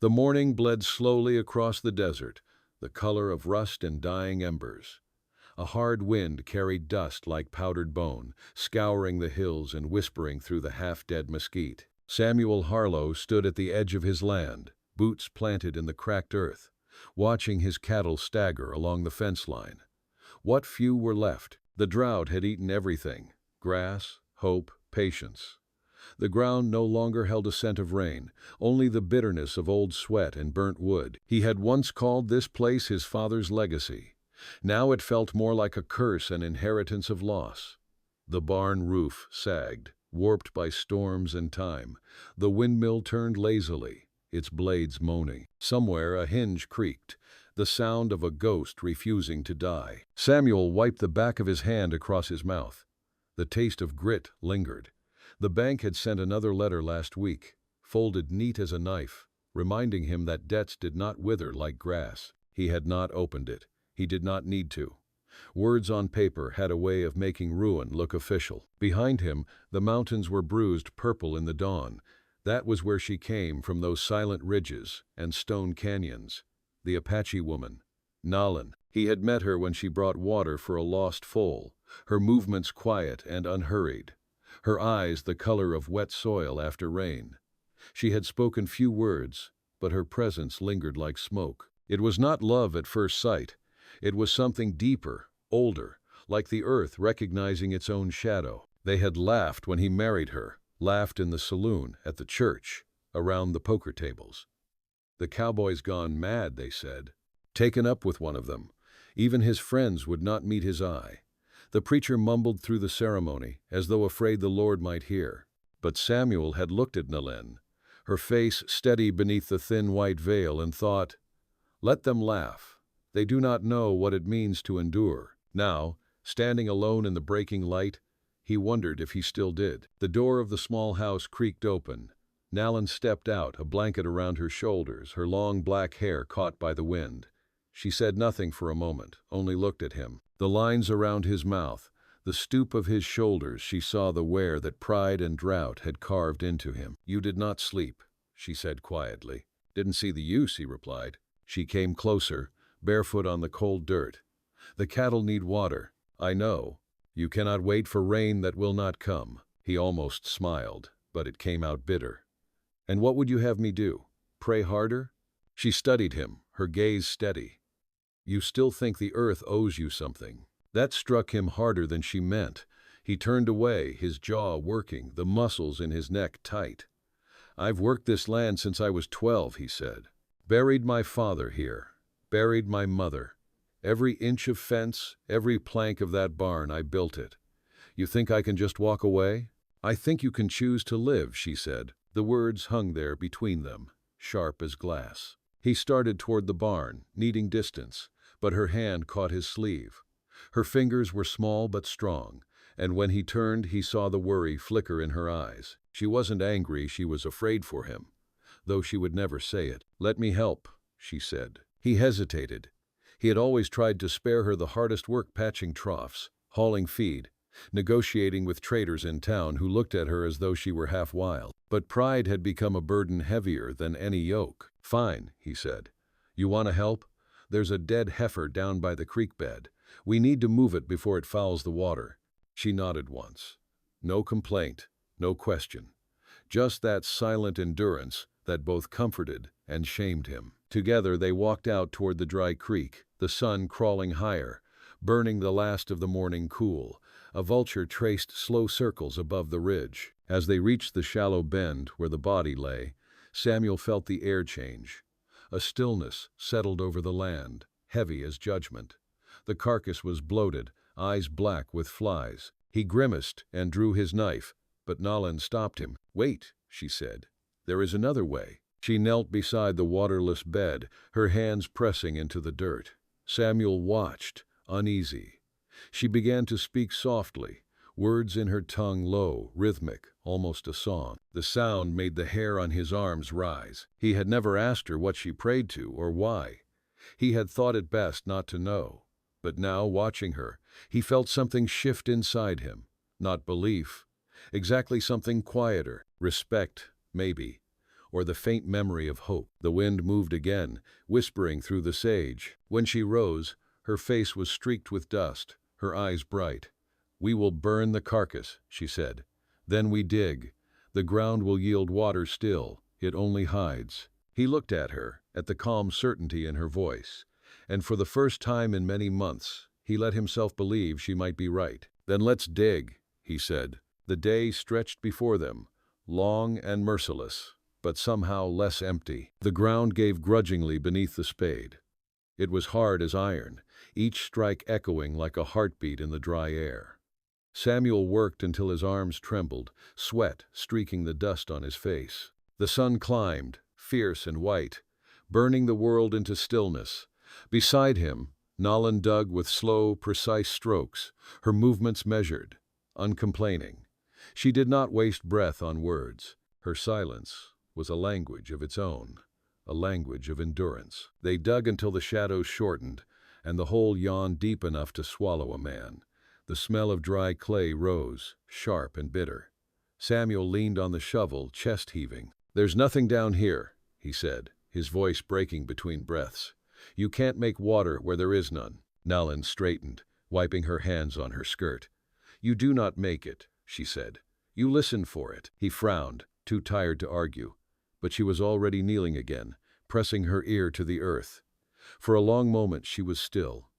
The morning bled slowly across the desert, the color of rust and dying embers. A hard wind carried dust like powdered bone, scouring the hills and whispering through the half-dead mesquite. Samuel Harlow stood at the edge of his land, boots planted in the cracked earth, watching his cattle stagger along the fence line. What few were left. The drought had eaten everything: grass, hope, patience. The ground no longer held a scent of rain, only the bitterness of old sweat and burnt wood. He had once called this place his father's legacy. Now it felt more like a curse and inheritance of loss. The barn roof sagged, warped by storms and time. The windmill turned lazily, its blades moaning. Somewhere a hinge creaked, the sound of a ghost refusing to die. Samuel wiped the back of his hand across his mouth. The taste of grit lingered. The bank had sent another letter last week, folded neat as a knife, reminding him that debts did not wither like grass. He had not opened it. He did not need to. Words on paper had a way of making ruin look official. Behind him, the mountains were bruised purple in the dawn. That was where she came from, those silent ridges and stone canyons. The Apache woman, Nalan. He had met her when she brought water for a lost foal, her movements quiet and unhurried, her eyes the color of wet soil after rain. She had spoken few words, but her presence lingered like smoke. It was not love at first sight. It was something deeper, older, like the earth recognizing its own shadow. They had laughed when he married her, laughed in the saloon, at the church, around the poker tables. The cowboy's gone mad, they said. Taken up with one of them. Even his friends would not meet his eye. The preacher mumbled through the ceremony, as though afraid the Lord might hear. But Samuel had looked at Nalan, her face steady beneath the thin white veil, and thought, "Let them laugh. They do not know what it means to endure." Now, standing alone in the breaking light, he wondered if he still did. The door of the small house creaked open. Nalan stepped out, a blanket around her shoulders, her long black hair caught by the wind. She said nothing for a moment, only looked at him. The lines around his mouth, the stoop of his shoulders, she saw the wear that pride and drought had carved into him. "You did not sleep," she said quietly. "Didn't see the use," he replied. She came closer, barefoot on the cold dirt. "The cattle need water. I know. You cannot wait for rain that will not come." He almost smiled, but it came out bitter. "And what would you have me do? Pray harder?" She studied him, her gaze steady. "You still think the earth owes you something." That struck him harder than she meant. He turned away, his jaw working, the muscles in his neck tight. "I've worked this land since I was 12, he said. "Buried my father here. Buried my mother. Every inch of fence, every plank of that barn, I built it. You think I can just walk away?" "I think you can choose to live," she said. The words hung there between them, sharp as glass. He started toward the barn, needing distance, but her hand caught his sleeve. Her fingers were small but strong, and when he turned, he saw the worry flicker in her eyes. She wasn't angry, she was afraid for him, though she would never say it. "Let me help," she said. He hesitated. He had always tried to spare her the hardest work, patching troughs, hauling feed, negotiating with traders in town who looked at her as though she were half wild. But pride had become a burden heavier than any yoke. "Fine," he said. "You want to help? There's a dead heifer down by the creek bed. We need to move it before it fouls the water." She nodded once. No complaint, no question. Just that silent endurance that both comforted and shamed him. Together they walked out toward the dry creek, the sun crawling higher, burning the last of the morning cool. A vulture traced slow circles above the ridge. As they reached the shallow bend where the body lay, Samuel felt the air change. A stillness settled over the land, heavy as judgment. The carcass was bloated, eyes black with flies. He grimaced and drew his knife, but Nalan stopped him. "Wait," she said. "There is another way." She knelt beside the waterless bed, her hands pressing into the dirt. Samuel watched, uneasy. She began to speak softly, words in her tongue low, rhythmic, almost a song. The sound made the hair on his arms rise. He had never asked her what she prayed to or why. He had thought it best not to know. But now, watching her, he felt something shift inside him. Not belief. Exactly, something quieter. Respect, maybe. or the faint memory of hope. The wind moved again, whispering through the sage. When she rose, her face was streaked with dust, her eyes bright. "We will burn the carcass," she said. "Then we dig. The ground will yield water still, it only hides." He looked at her, at the calm certainty in her voice, and for the first time in many months, he let himself believe she might be right. "Then let's dig," he said. The day stretched before them, long and merciless, but somehow less empty. The ground gave grudgingly beneath the spade. It was hard as iron, each strike echoing like a heartbeat in the dry air. Samuel worked until his arms trembled, sweat streaking the dust on his face. The sun climbed, fierce and white, burning the world into stillness. Beside him, Nalin dug with slow, precise strokes, her movements measured, uncomplaining. She did not waste breath on words. Her silence was a language of its own, a language of endurance. They dug until the shadows shortened, and the hole yawned deep enough to swallow a man. The smell of dry clay rose, sharp and bitter. Samuel leaned on the shovel, chest heaving. "There's nothing down here," he said, his voice breaking between breaths. "You can't make water where there is none." Nalin straightened, wiping her hands on her skirt. "You do not make it," she said. "You listen for it." He frowned, too tired to argue, but she was already kneeling again, pressing her ear to the earth. For a long moment she was still.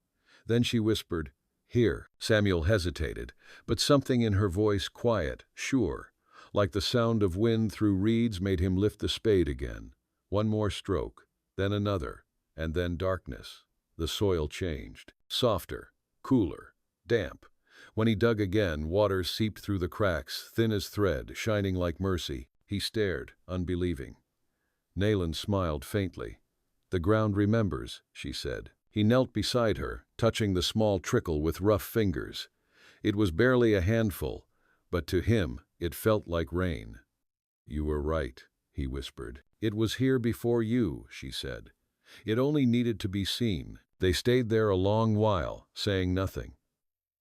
Then she whispered, "Here." Samuel hesitated, but something in her voice, quiet, sure, like the sound of wind through reeds, made him lift the spade again. One more stroke, then another, and then darkness. The soil changed. Softer, cooler, damp. When he dug again, water seeped through the cracks, thin as thread, shining like mercy. He stared, unbelieving. Nalin smiled faintly. "The ground remembers," she said. He knelt beside her, touching the small trickle with rough fingers. It was barely a handful, but to him it felt like rain. "You were right," he whispered. "It was here before you," she said. "It only needed to be seen." They stayed there a long while, saying nothing.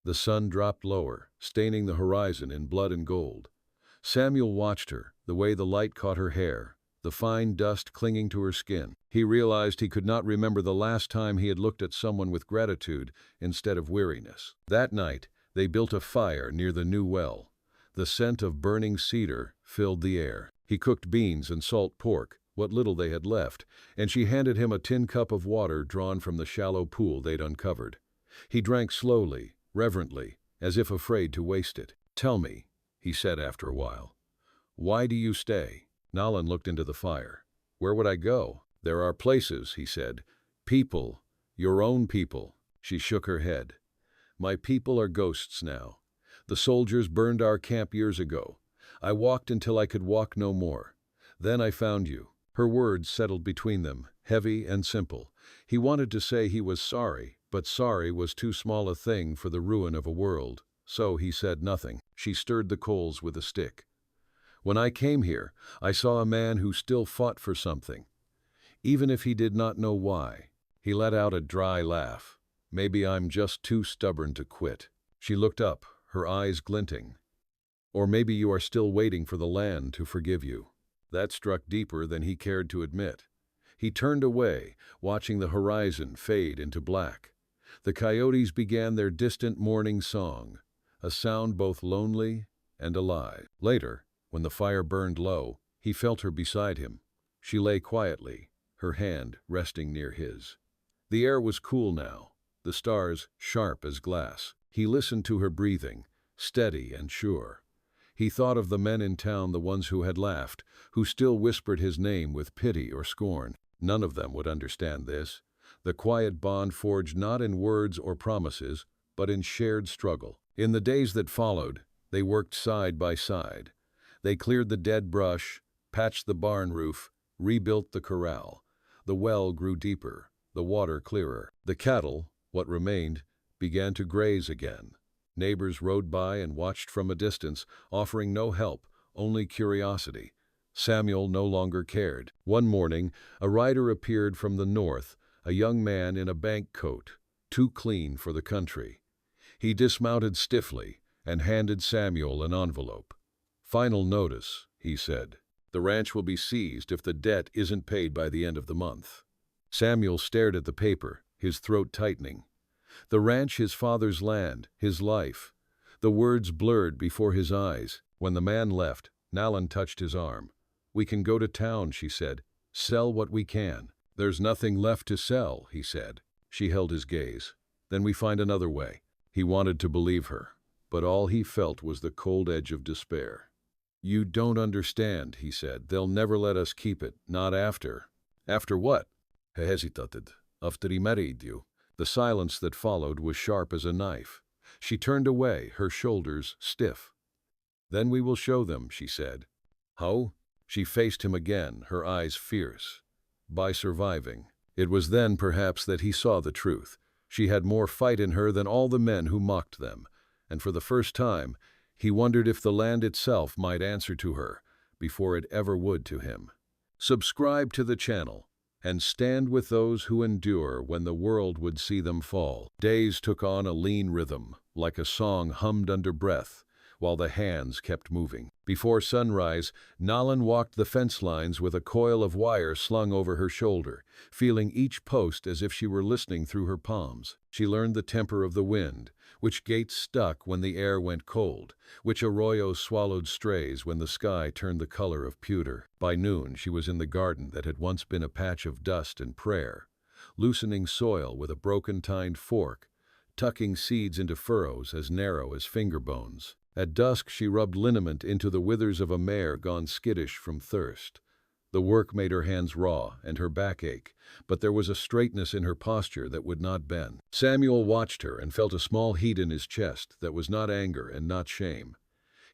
The sun dropped lower, staining the horizon in blood and gold. Samuel watched her, the way the light caught her hair, the fine dust clinging to her skin. He realized he could not remember the last time he had looked at someone with gratitude instead of weariness. That night, they built a fire near the new well. The scent of burning cedar filled the air. He cooked beans and salt pork, what little they had left, and she handed him a tin cup of water drawn from the shallow pool they'd uncovered. He drank slowly, reverently, as if afraid to waste it. "Tell me," he said after a while, "why do you stay?" Nalin looked into the fire. "Where would I go?" "There are places," he said. "People, your own people." She shook her head. "My people are ghosts now. The soldiers burned our camp years ago. I walked until I could walk no more. Then I found you." Her words settled between them, heavy and simple. He wanted to say he was sorry, but sorry was too small a thing for the ruin of a world, so he said nothing. She stirred the coals with a stick. "When I came here, I saw a man who still fought for something, even if he did not know why." He let out a dry laugh. "Maybe I'm just too stubborn to quit." She looked up, her eyes glinting. "Or maybe you are still waiting for the land to forgive you." That struck deeper than he cared to admit. He turned away, watching the horizon fade into black. The coyotes began their distant morning song, a sound both lonely and alive. Later, when the fire burned low, he felt her beside him. She lay quietly, her hand resting near his. The air was cool now, the stars sharp as glass. He listened to her breathing, steady and sure. He thought of the men in town, the ones who had laughed, who still whispered his name with pity or scorn. None of them would understand this. The quiet bond forged not in words or promises, but in shared struggle. In the days that followed, they worked side by side. They cleared the dead brush, patched the barn roof, rebuilt the corral. The well grew deeper, the water clearer. The cattle, what remained, began to graze again. Neighbors rode by and watched from a distance, offering no help, only curiosity. Samuel no longer cared. One morning, a rider appeared from the north, a young man in a bank coat, too clean for the country. He dismounted stiffly and handed Samuel an envelope. "Final notice," he said. The ranch will be seized if the debt isn't paid by the end of the month." Samuel stared at the paper, his throat tightening. The ranch, his father's land, his life. The words blurred before his eyes. When the man left, Nalin touched his arm. "We can go to town," she said. "Sell what we can." "There's nothing left to sell," he said. She held his gaze. "Then we find another way." He wanted to believe her, but all he felt was the cold edge of despair. "You don't understand," he said. "They'll never let us keep it, not after." "After what?" He hesitated. "After he married you." The silence that followed was sharp as a knife. She turned away, her shoulders stiff. "Then we will show them," she said. "How?" She faced him again, her eyes fierce. "By surviving." It was then, perhaps, that he saw the truth. She had more fight in her than all the men who mocked them, and for the first time, he wondered if the land itself might answer to her, before it ever would to him. Subscribe to the channel, and stand with those who endure when the world would see them fall. Days took on a lean rhythm, like a song hummed under breath, while the hands kept moving. Before sunrise, Nalin walked the fence lines with a coil of wire slung over her shoulder, feeling each post as if she were listening through her palms. She learned the temper of the wind, which gates stuck when the air went cold, which arroyos swallowed strays when the sky turned the color of pewter. By noon, she was in the garden that had once been a patch of dust and prayer, loosening soil with a broken-tined fork, tucking seeds into furrows as narrow as finger bones. At dusk, she rubbed liniment into the withers of a mare gone skittish from thirst. The work made her hands raw and her back ache, but there was a straightness in her posture that would not bend. Samuel watched her and felt a small heat in his chest that was not anger and not shame.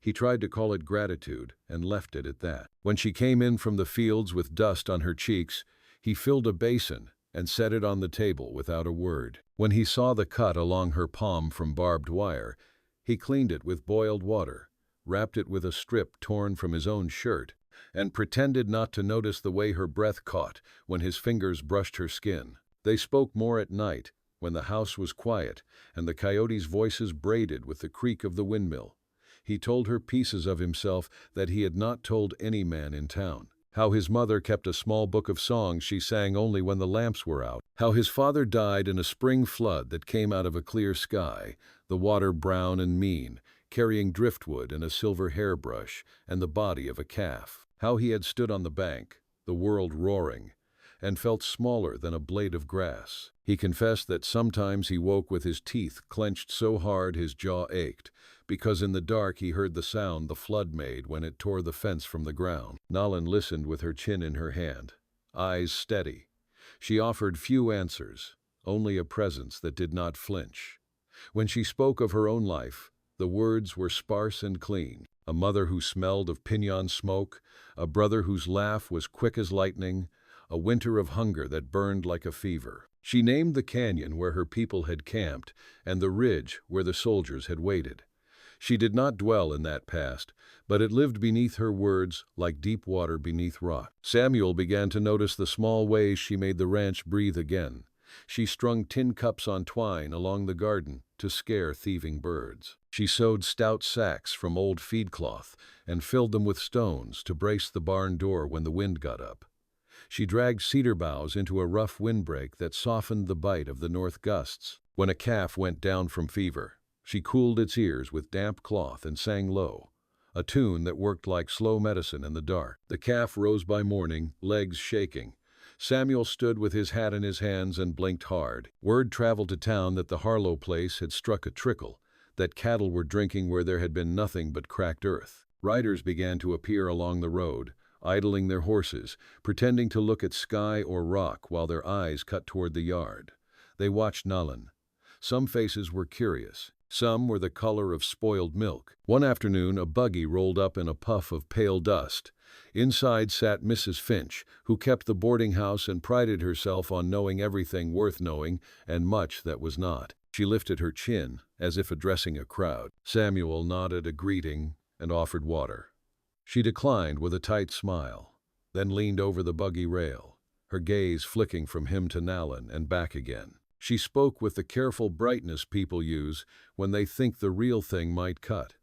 He tried to call it gratitude and left it at that. When she came in from the fields with dust on her cheeks, he filled a basin and set it on the table without a word. When he saw the cut along her palm from barbed wire, he cleaned it with boiled water, wrapped it with a strip torn from his own shirt, and pretended not to notice the way her breath caught when his fingers brushed her skin. They spoke more at night, when the house was quiet and the coyotes' voices braided with the creak of the windmill. He told her pieces of himself that he had not told any man in town. How his mother kept a small book of songs she sang only when the lamps were out. How his father died in a spring flood that came out of a clear sky, the water brown and mean, carrying driftwood and a silver hairbrush and the body of a calf. How he had stood on the bank, the world roaring, and felt smaller than a blade of grass. He confessed that sometimes he woke with his teeth clenched so hard his jaw ached, because in the dark he heard the sound the flood made when it tore the fence from the ground. Nalin listened with her chin in her hand, eyes steady. She offered few answers, only a presence that did not flinch. When she spoke of her own life, the words were sparse and clean. A mother who smelled of pinon smoke, a brother whose laugh was quick as lightning, a winter of hunger that burned like a fever. She named the canyon where her people had camped and the ridge where the soldiers had waited. She did not dwell in that past, but it lived beneath her words like deep water beneath rock. Samuel began to notice the small ways she made the ranch breathe again. She strung tin cups on twine along the garden to scare thieving birds. She sewed stout sacks from old feed cloth and filled them with stones to brace the barn door when the wind got up. She dragged cedar boughs into a rough windbreak that softened the bite of the north gusts. When a calf went down from fever, she cooled its ears with damp cloth and sang low, a tune that worked like slow medicine in the dark. The calf rose by morning, legs shaking. Samuel stood with his hat in his hands and blinked hard. Word traveled to town that the Harlow place had struck a trickle, that cattle were drinking where there had been nothing but cracked earth. Riders began to appear along the road, idling their horses, pretending to look at sky or rock while their eyes cut toward the yard. They watched Nalin. Some faces were curious. Some were the color of spoiled milk. One afternoon, a buggy rolled up in a puff of pale dust. Inside sat Mrs. Finch, who kept the boarding house and prided herself on knowing everything worth knowing and much that was not. She lifted her chin, as if addressing a crowd. Samuel nodded a greeting and offered water. She declined with a tight smile, then leaned over the buggy rail, her gaze flicking from him to Nalin and back again. She spoke with the careful brightness people use when they think the real thing might cut.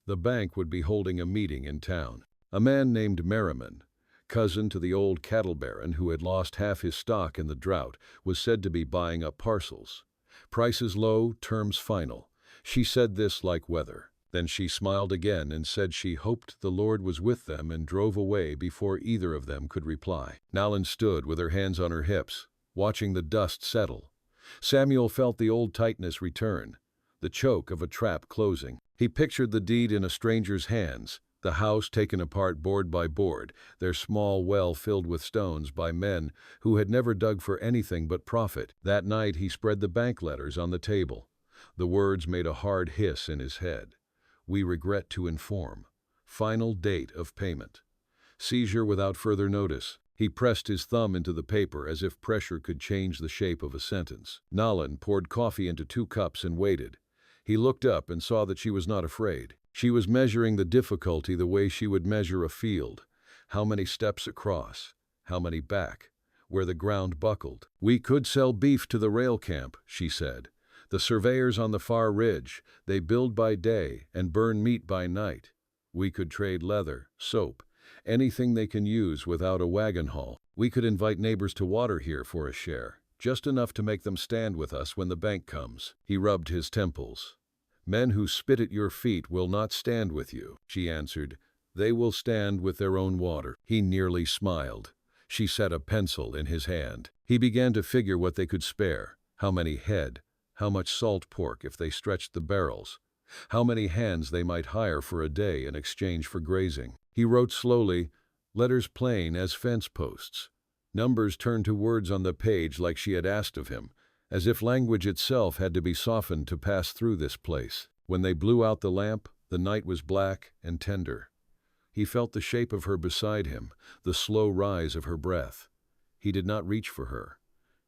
The bank would be holding a meeting in town. A man named Merriman, cousin to the old cattle baron who had lost half his stock in the drought, was said to be buying up parcels. Prices low, terms final. She said this like weather. Then she smiled again and said she hoped the Lord was with them and drove away before either of them could reply. Nalin stood with her hands on her hips, watching the dust settle. Samuel felt the old tightness return, the choke of a trap closing. He pictured the deed in a stranger's hands, the house taken apart board by board, their small well filled with stones by men who had never dug for anything but profit. That night he spread the bank letters on the table. The words made a hard hiss in his head. We regret to inform. Final date of payment. Seizure without further notice. He pressed his thumb into the paper as if pressure could change the shape of a sentence. Nalin poured coffee into 2 cups and waited. He looked up and saw that she was not afraid. She was measuring the difficulty the way she would measure a field. How many steps across? How many back? Where the ground buckled. We could sell beef to the rail camp, she said. The surveyors on the far ridge, they build by day and burn meat by night. We could trade leather, soap, anything they can use without a wagon haul. We could invite neighbors to water here for a share, just enough to make them stand with us when the bank comes. He rubbed his temples. Men who spit at your feet will not stand with you, she answered. They will stand with their own water. He nearly smiled. She set a pencil in his hand. He began to figure what they could spare, how many head, how much salt pork if they stretched the barrels, how many hands they might hire for a day in exchange for grazing. He wrote slowly, letters plain as fence posts. Numbers turned to words on the page like she had asked of him, as if language itself had to be softened to pass through this place. When they blew out the lamp, the night was black and tender. He felt the shape of her beside him, the slow rise of her breath. He did not reach for her.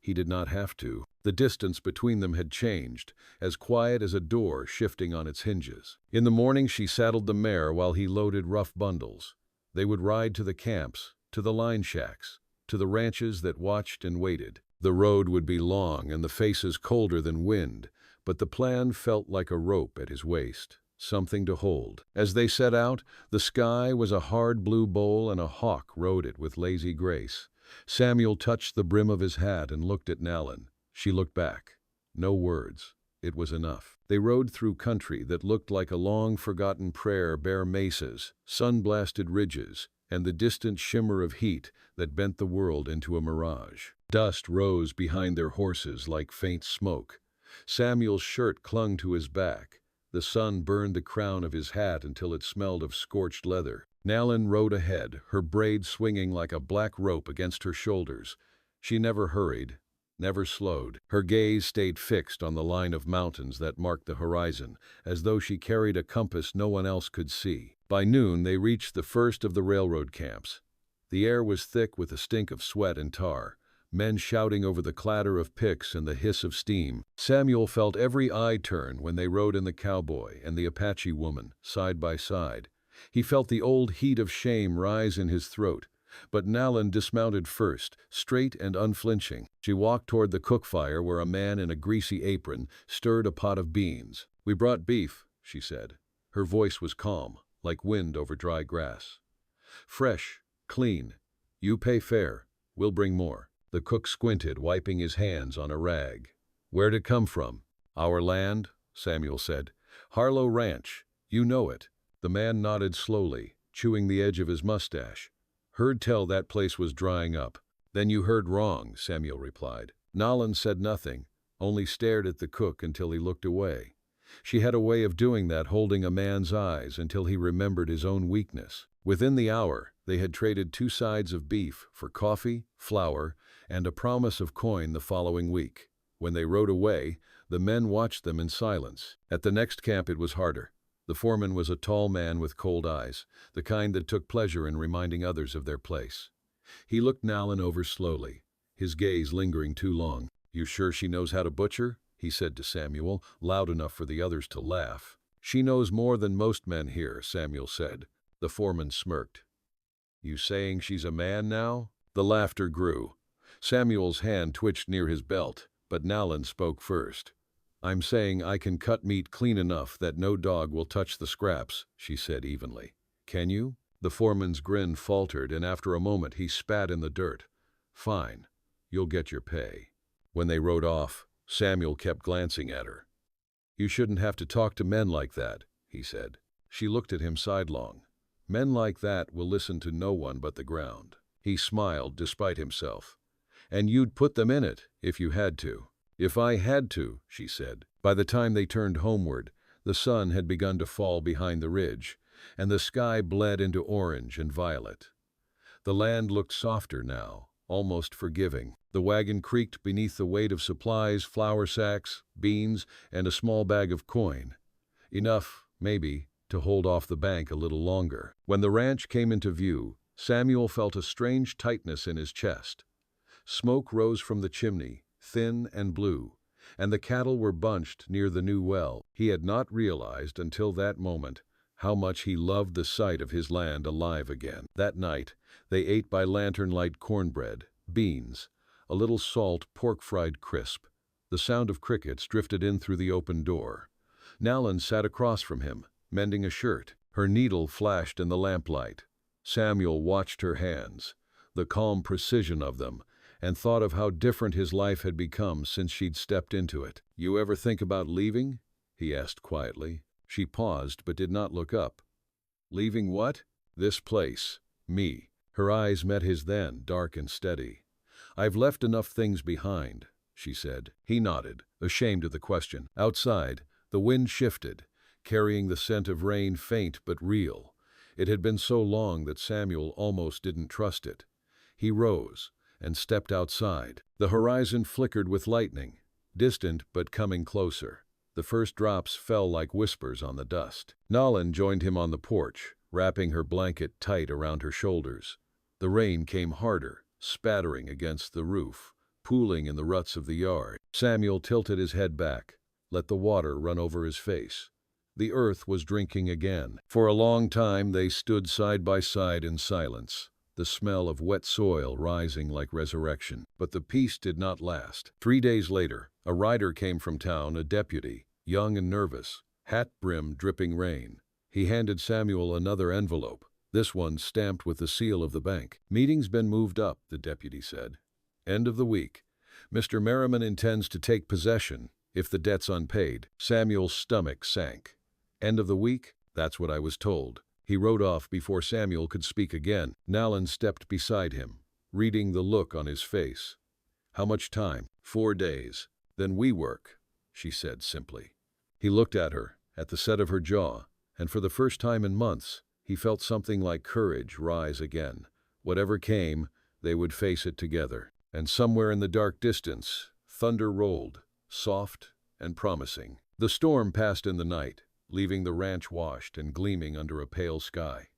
He did not have to. The distance between them had changed, as quiet as a door shifting on its hinges. In the morning she saddled the mare while he loaded rough bundles. They would ride to the camps, to the line shacks, to the ranches that watched and waited. The road would be long and the faces colder than wind, but the plan felt like a rope at his waist, something to hold. As they set out, the sky was a hard blue bowl and a hawk rode it with lazy grace. Samuel touched the brim of his hat and looked at Nalin. She looked back. No words. It was enough. They rode through country that looked like a long-forgotten prayer, bare mesas, sun-blasted ridges, and the distant shimmer of heat that bent the world into a mirage. Dust rose behind their horses like faint smoke. Samuel's shirt clung to his back. The sun burned the crown of his hat until it smelled of scorched leather. Nalin rode ahead, her braid swinging like a black rope against her shoulders. She never hurried, never slowed. Her gaze stayed fixed on the line of mountains that marked the horizon, as though she carried a compass no one else could see. By noon they reached the first of the railroad camps. The air was thick with the stink of sweat and tar, men shouting over the clatter of picks and the hiss of steam. Samuel felt every eye turn when they rode in the Cowboy and the Apache woman, side by side. He felt the old heat of shame rise in his throat, but Nalin dismounted first, straight and unflinching. She walked toward the cook fire where a man in a greasy apron stirred a pot of beans. "We brought beef," she said. Her voice was calm, like wind over dry grass. "Fresh, clean. You pay fair. We'll bring more." The cook squinted, wiping his hands on a rag. "Where'd it come from?" "Our land," Samuel said. "Harlow Ranch. You know it." The man nodded slowly, chewing the edge of his mustache. "Heard tell that place was drying up." "Then you heard wrong," Samuel replied. Nalin said nothing, only stared at the cook until he looked away. She had a way of doing that, holding a man's eyes until he remembered his own weakness. Within the hour, they had traded 2 sides of beef for coffee, flour, and a promise of coin the following week. When they rode away, the men watched them in silence. At the next camp it was harder. The foreman was a tall man with cold eyes, the kind that took pleasure in reminding others of their place. He looked Nalin over slowly, his gaze lingering too long. "You sure she knows how to butcher?" he said to Samuel, loud enough for the others to laugh. "She knows more than most men here," Samuel said. The foreman smirked. "You saying she's a man now?" The laughter grew. Samuel's hand twitched near his belt, but Nalin spoke first. "I'm saying I can cut meat clean enough that no dog will touch the scraps," she said evenly. "Can you?" The foreman's grin faltered, and after a moment he spat in the dirt. "Fine. You'll get your pay." When they rode off, Samuel kept glancing at her. "You shouldn't have to talk to men like that," he said. She looked at him sidelong. "Men like that will listen to no one but the ground." He smiled despite himself. "And you'd put them in it, if you had to." "If I had to," she said. By the time they turned homeward, the sun had begun to fall behind the ridge, and the sky bled into orange and violet. The land looked softer now, almost forgiving. The wagon creaked beneath the weight of supplies, flour sacks, beans, and a small bag of coin. Enough, maybe, to hold off the bank a little longer. When the ranch came into view, Samuel felt a strange tightness in his chest. Smoke rose from the chimney, thin and blue, and the cattle were bunched near the new well. He had not realized until that moment how much he loved the sight of his land alive again. That night, they ate by lantern-light cornbread, beans, a little salt pork-fried crisp. The sound of crickets drifted in through the open door. Nallen sat across from him, mending a shirt. Her needle flashed in the lamplight. Samuel watched her hands, the calm precision of them, and thought of how different his life had become since she'd stepped into it. "You ever think about leaving?" he asked quietly. She paused but did not look up. "Leaving what?" "This place. Me." Her eyes met his then, dark and steady. "I've left enough things behind," she said. He nodded, ashamed of the question. Outside, the wind shifted, carrying the scent of rain, faint but real. It had been so long that Samuel almost didn't trust it. He rose and stepped outside. The horizon flickered with lightning, distant but coming closer. The first drops fell like whispers on the dust. Nallen joined him on the porch, wrapping her blanket tight around her shoulders. The rain came harder, spattering against the roof, pooling in the ruts of the yard. Samuel tilted his head back, let the water run over his face. The earth was drinking again. For a long time they stood side by side in silence, the smell of wet soil rising like resurrection. But the peace did not last. 3 days later, a rider came from town, a deputy, young and nervous, hat brim dripping rain. He handed Samuel another envelope, this one stamped with the seal of the bank. "Meeting's been moved up," the deputy said. "End of the week. Mr. Merriman intends to take possession if the debt's unpaid." Samuel's stomach sank. "End of the week? That's what I was told." He rode off before Samuel could speak again. Nallen stepped beside him, reading the look on his face. "How much time?" 4 days. "Then we work," she said simply. He looked at her, at the set of her jaw, and for the first time in months, he felt something like courage rise again. Whatever came, they would face it together. And somewhere in the dark distance, thunder rolled, soft and promising. The storm passed in the night, leaving the ranch washed and gleaming under a pale sky.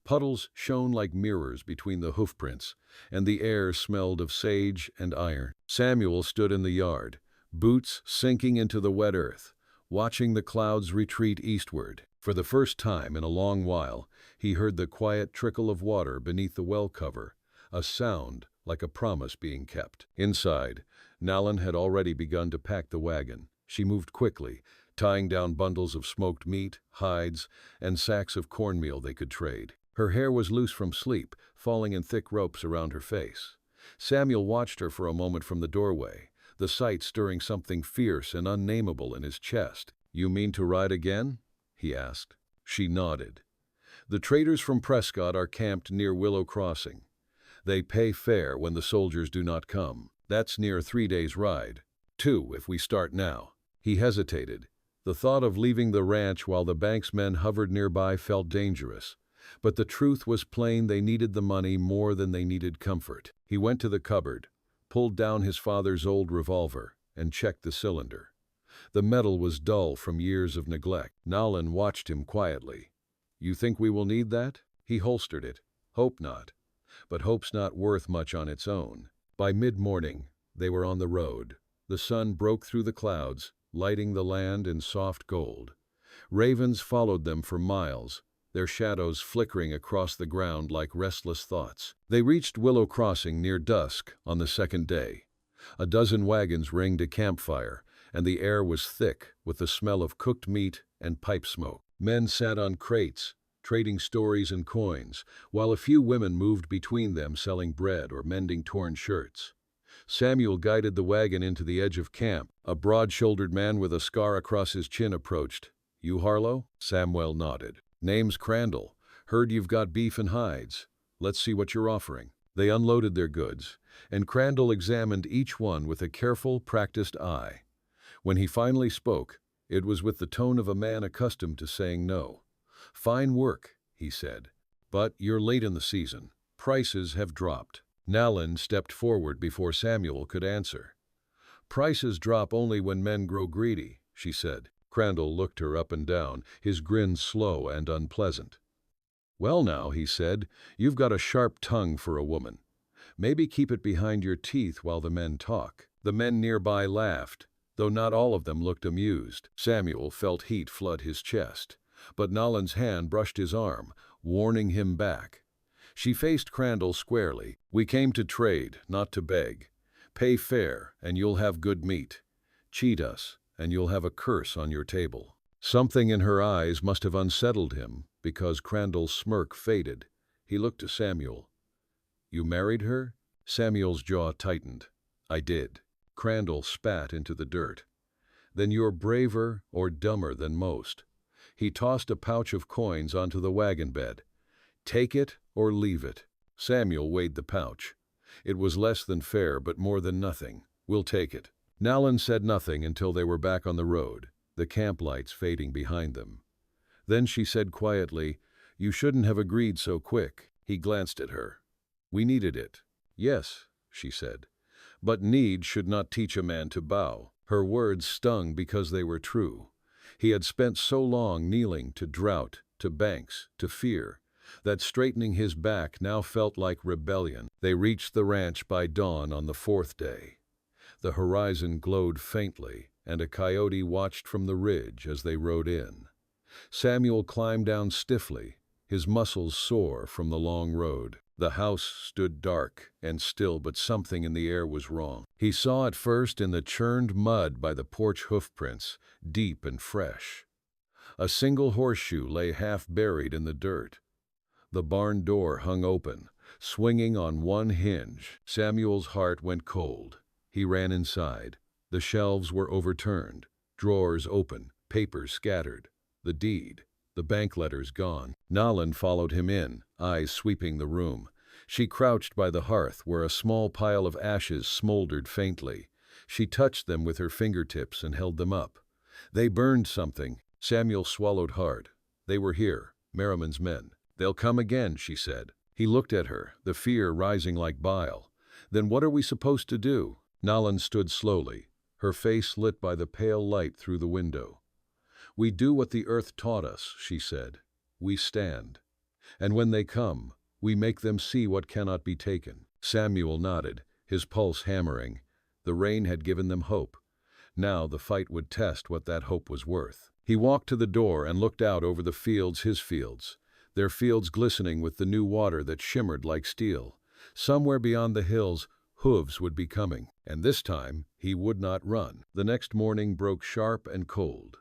Puddles shone like mirrors between the hoofprints, and the air smelled of sage and iron. Samuel stood in the yard, boots sinking into the wet earth, watching the clouds retreat eastward. For the first time in a long while, he heard the quiet trickle of water beneath the well cover, a sound like a promise being kept. Inside, Nallen had already begun to pack the wagon. She moved quickly, tying down bundles of smoked meat, hides, and sacks of cornmeal they could trade. Her hair was loose from sleep, falling in thick ropes around her face. Samuel watched her for a moment from the doorway, the sight stirring something fierce and unnameable in his chest. "You mean to ride again?" he asked. She nodded. "The traders from Prescott are camped near Willow Crossing. They pay fare when the soldiers do not come. That's near 3 days' ride. 2 if we start now." He hesitated. The thought of leaving the ranch while the bank's men hovered nearby felt dangerous. But the truth was plain: they needed the money more than they needed comfort. He went to the cupboard, pulled down his father's old revolver, and checked the cylinder. The metal was dull from years of neglect. Nallen watched him quietly. "You think we will need that?" He holstered it. "Hope not. But hope's not worth much on its own." By mid-morning, they were on the road. The sun broke through the clouds, lighting the land in soft gold. Ravens followed them for miles, their shadows flickering across the ground like restless thoughts. They reached Willow Crossing near dusk on the second day. A dozen wagons ringed a campfire, and the air was thick with the smell of cooked meat and pipe smoke. Men sat on crates, trading stories and coins, while a few women moved between them selling bread or mending torn shirts. Samuel guided the wagon into the edge of camp. A broad-shouldered man with a scar across his chin approached. "You Harlow?" Samuel nodded. "Name's Crandall. Heard you've got beef and hides. Let's see what you're offering." They unloaded their goods, and Crandall examined each one with a careful, practiced eye. When he finally spoke, it was with the tone of a man accustomed to saying no. "Fine work," he said, "but you're late in the season. Prices have dropped." Nalin stepped forward before Samuel could answer. "Prices drop only when men grow greedy," she said. Crandall looked her up and down, his grin slow and unpleasant. "Well now," he said, "you've got a sharp tongue for a woman. Maybe keep it behind your teeth while the men talk." The men nearby laughed, though not all of them looked amused. Samuel felt heat flood his chest, but Nalin's hand brushed his arm, warning him back. She faced Crandall squarely. "We came to trade, not to beg. Pay fair, and you'll have good meat. Cheat us, and you'll have a curse on your table." Something in her eyes must have unsettled him, because Crandall's smirk faded. He looked to Samuel. "You married her?" Samuel's jaw tightened. "I did." Crandall spat into the dirt. "Then you're braver or dumber than most." He tossed a pouch of coins onto the wagon bed. "Take it or leave it." Samuel weighed the pouch. "It was less than fair, but more than nothing. We'll take it." Nalin said nothing until they were back on the road, the camp lights fading behind them. Then she said quietly, "You shouldn't have agreed so quick." He glanced at her. "We needed it." "Yes," she said, "but need should not teach a man to bow." Her words stung because they were true. He had spent so long kneeling to drought, to banks, to fear, that straightening his back now felt like rebellion. They reached the ranch by dawn on the fourth day. The horizon glowed faintly, and a coyote watched from the ridge as they rode in. Samuel climbed down stiffly, his muscles sore from the long road. The house stood dark and still, but something in the air was wrong. He saw it first in the churned mud by the porch hoofprints, deep and fresh. A single horseshoe lay half buried in the dirt. The barn door hung open, swinging on one hinge. Samuel's heart went cold. He ran inside. The shelves were overturned, drawers open, papers scattered. The deed, the bank letters gone. Nalin followed him in, eyes sweeping the room. She crouched by the hearth where a small pile of ashes smoldered faintly. She touched them with her fingertips and held them up. They burned something. Samuel swallowed hard. They were here, Merriman's men. "They'll come again," she said. He looked at her, the fear rising like bile. "Then what are we supposed to do?" Nalin stood slowly, her face lit by the pale light through the window. "We do what the earth taught us," she said. "We stand. And when they come, we make them see what cannot be taken." Samuel nodded, his pulse hammering. The rain had given them hope. Now the fight would test what that hope was worth. He walked to the door and looked out over the fields, his fields, their fields glistening with the new water that shimmered like steel. Somewhere beyond the hills, hooves would be coming, and this time he would not run. The next morning broke sharp and cold.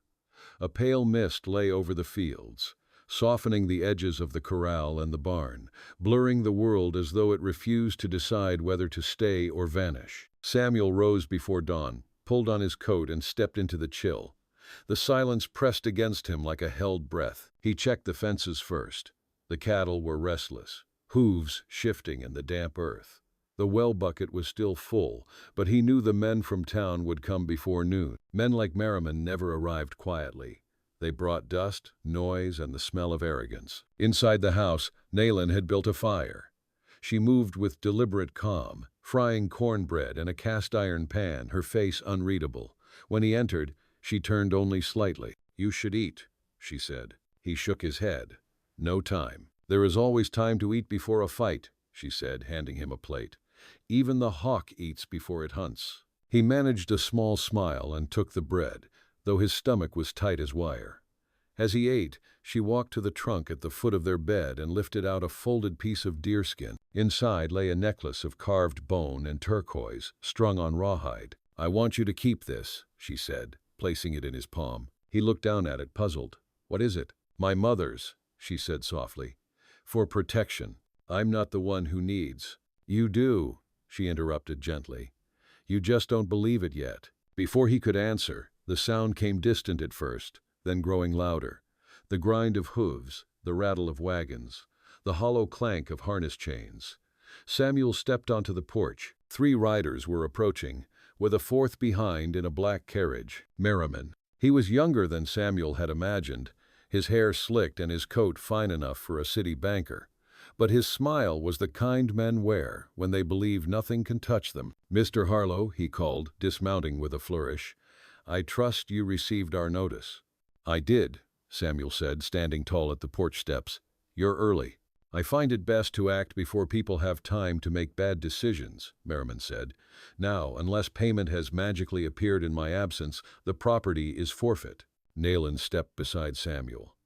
A pale mist lay over the fields, softening the edges of the corral and the barn, blurring the world as though it refused to decide whether to stay or vanish. Samuel rose before dawn, pulled on his coat and stepped into the chill. The silence pressed against him like a held breath. He checked the fences first. The cattle were restless, hooves shifting in the damp earth. The well bucket was still full, but he knew the men from town would come before noon. Men like Merriman never arrived quietly. They brought dust, noise, and the smell of arrogance. Inside the house, Nalin had built a fire. She moved with deliberate calm, frying cornbread in a cast-iron pan, her face unreadable. When he entered, she turned only slightly. "You should eat," she said. He shook his head. "No time." "There is always time to eat before a fight," she said, handing him a plate. "Even the hawk eats before it hunts." He managed a small smile and took the bread, though his stomach was tight as wire. As he ate, she walked to the trunk at the foot of their bed and lifted out a folded piece of deerskin. Inside lay a necklace of carved bone and turquoise, strung on rawhide. "I want you to keep this," she said, placing it in his palm. He looked down at it, puzzled. "What is it?" "My mother's," she said softly. "For protection. I'm not the one who needs." "You do," she interrupted gently. "You just don't believe it yet." Before he could answer, the sound came distant at first, then growing louder. The grind of hooves, the rattle of wagons, the hollow clank of harness chains. Samuel stepped onto the porch. 3 riders were approaching, with a 4th behind in a black carriage. Merriman. He was younger than Samuel had imagined, his hair slicked and his coat fine enough for a city banker. But his smile was the kind men wear when they believe nothing can touch them. "Mr. Harlow," he called, dismounting with a flourish, "I trust you received our notice." "I did," Samuel said, standing tall at the porch steps. "You're early." "I find it best to act before people have time to make bad decisions," Merriman said. "Now, unless payment has magically appeared in my absence, the property is forfeit." Nayland stepped beside Samuel.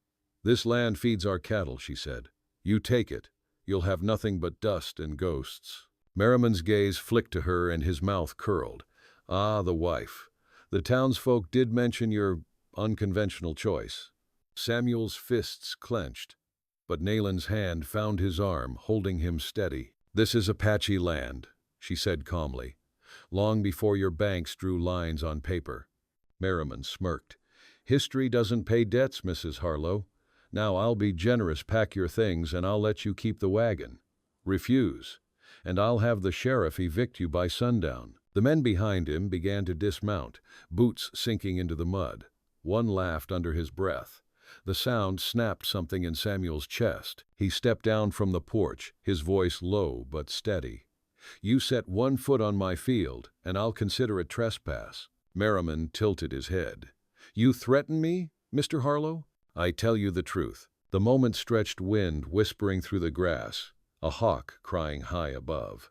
"This land feeds our cattle," she said. "You take it. You'll have nothing but dust and ghosts." Merriman's gaze flicked to her and his mouth curled. "Ah, the wife. The townsfolk did mention your unconventional choice." Samuel's fists clenched, but Nayland's hand found his arm, holding him steady. "This is Apache land," she said calmly, "long before your banks drew lines on paper." Merriman smirked. "History doesn't pay debts, Mrs. Harlow. Now I'll be generous, pack your things, and I'll let you keep the wagon. Refuse, and I'll have the sheriff evict you by sundown." The men behind him began to dismount, boots sinking into the mud. One laughed under his breath. The sound snapped something in Samuel's chest. He stepped down from the porch, his voice low but steady. "You set 1 foot on my field, and I'll consider it trespass." Merriman tilted his head. "You threaten me, Mr. Harlow?" "I tell you the truth." The moment stretched wind whispering through the grass, a hawk crying high above.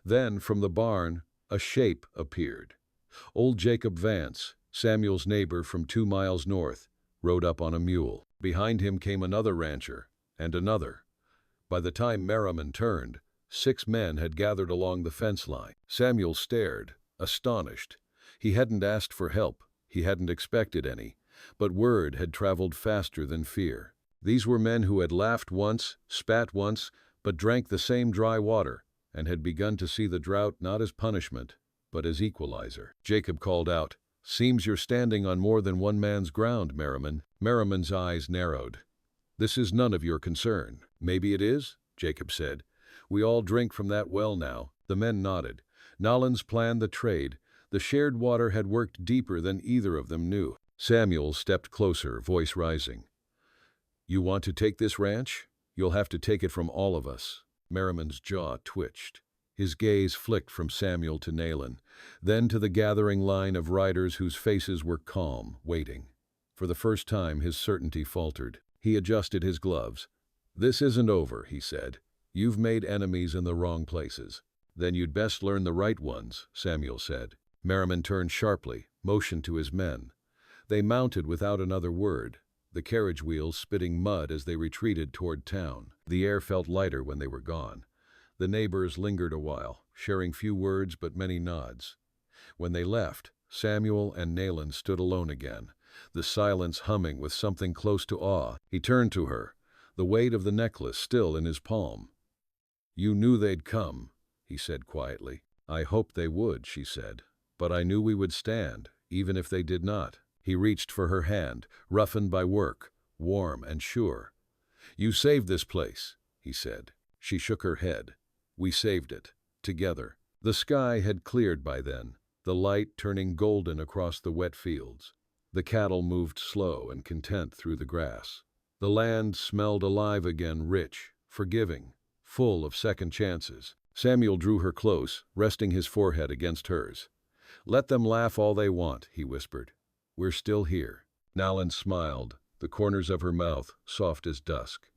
Then, from the barn, a shape appeared. Old Jacob Vance, Samuel's neighbor from 2 miles north, rode up on a mule. Behind him came another rancher, and another. By the time Merriman turned, 6 men had gathered along the fence line. Samuel stared, astonished. He hadn't asked for help, he hadn't expected any, but word had traveled faster than fear. These were men who had laughed once, spat once, but drank the same dry water, and had begun to see the drought not as punishment, but as equalizer. Jacob called out, "Seems you're standing on more than one man's ground, Merriman." Merriman's eyes narrowed. "This is none of your concern." "Maybe it is," Jacob said. "We all drink from that well now." The men nodded. Nolans planned the trade. The shared water had worked deeper than either of them knew. Samuel stepped closer, voice rising. "You want to take this ranch? You'll have to take it from all of us." Merriman's jaw twitched. His gaze flicked from Samuel to Nayland, then to the gathering line of riders whose faces were calm, waiting. For the first time his certainty faltered. He adjusted his gloves. "This isn't over," he said. "You've made enemies in the wrong places." "Then you'd best learn the right ones," Samuel said. Merriman turned sharply, motioned to his men. They mounted without another word, the carriage wheels spitting mud as they retreated toward town. The air felt lighter when they were gone. The neighbors lingered a while, sharing few words but many nods. When they left, Samuel and Nayland stood alone again, the silence humming with something close to awe. He turned to her, the weight of the necklace still in his palm. "You knew they'd come," he said quietly. "I hoped they would," she said. "But I knew we would stand, even if they did not." He reached for her hand, roughened by work, warm and sure. "You saved this place," he said. She shook her head. "We saved it, together." The sky had cleared by then, the light turning golden across the wet fields. The cattle moved slow and content through the grass. The land smelled alive again, rich, forgiving, full of second chances. Samuel drew her close, resting his forehead against hers. "Let them laugh all they want," he whispered. "We're still here." Nayland smiled, the corners of her mouth soft as dusk.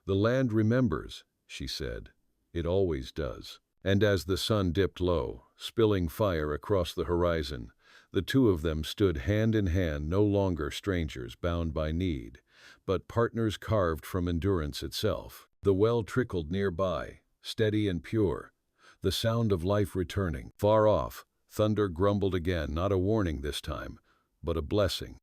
"The land remembers," she said. "It always does." And as the sun dipped low, spilling fire across the horizon, the two of them stood hand in hand, no longer strangers bound by need, but partners carved from endurance itself. The well trickled nearby, steady and pure, the sound of life returning. Far off, thunder grumbled again, not a warning this time, but a blessing.